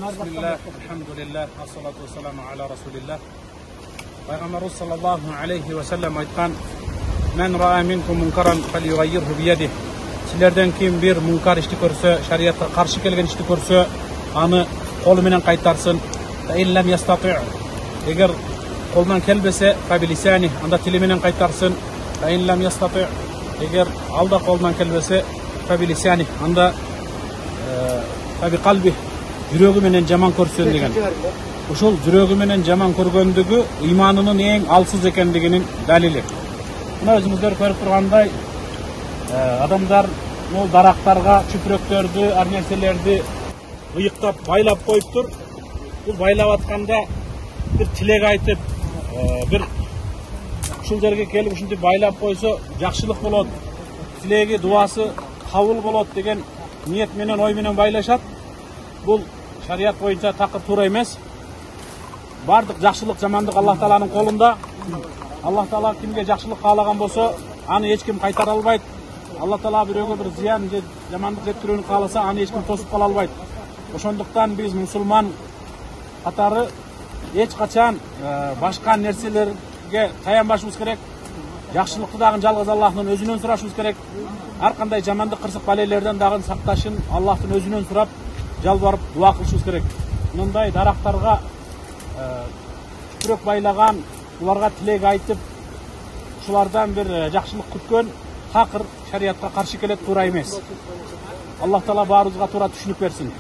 Bismillah, alhamdulillah, assalatu wassalamu ala rasulillah. Peygamberimiz sallallahu aleyhi ve sellem aytkan: "Men ra'a minkum munkaran falyughayyirhu bi yadihi." Sizlerden kim bir munkar işti görse, şeriatga karşı kelgen işti görse, anı kolu menen kaytarsın. Fa in lam yastati'. Eger koldan kelbese fa bi lisani, anda tili menen kaytarsın. Fa in lam yastati'. Eger alda koldan kelbese fa bi lisani, anda fa bi qalbi, жүрөгү менен жаман көрсөн деген. Ошол жүрөгү менен жаман көргөндүгү ыйманынын эң алсыз экендигинин далили. Мына өзүңүздөр көрүп тургандай, адамдар бул дарактарга чүпүрөктөрдү, ар нерселерди ыйыктап, байлап коюптур. Бул байлап атканда бир тилек айтып, бир ушул жерге келип ушинтип байлап койсо жакшылык болот, тилеги, дуасы кабыл болот деген ниет менен, ой менен байлашат. Бул шарият боюнча такыр туура эмес. Бардык жакшылык, жамандык Аллах Тааланын колунда. Аллах Таала кимге жакшылык каалаган болсо, аны эч ким кайтара албайт. Аллах Таала бирөөгө бир зыян же жамандык жеткирүүнү кааласа, аны эч ким тосуп кала албайт. Ошондуктан биз мусулман катары эч качан башка нерселерге таянбашыбыз керек. Жакшылыкты дагы жалгыз Аллахтын өзүнөн сурашыбыз керек. Ар кандай жамандык, кырсык балелерден дагы сакташын Аллахтын өзүнөн сурап, жалбарып дуа кылышыбыз керек. Мындай дарактарга чүпүрөк байлаган, уларга тилек айтып, ушулардан бир жакшылык күткөн такыр шариятка каршы келет, туура эмес. Аллах Таала баарыбызга туура түшүнүк берсин.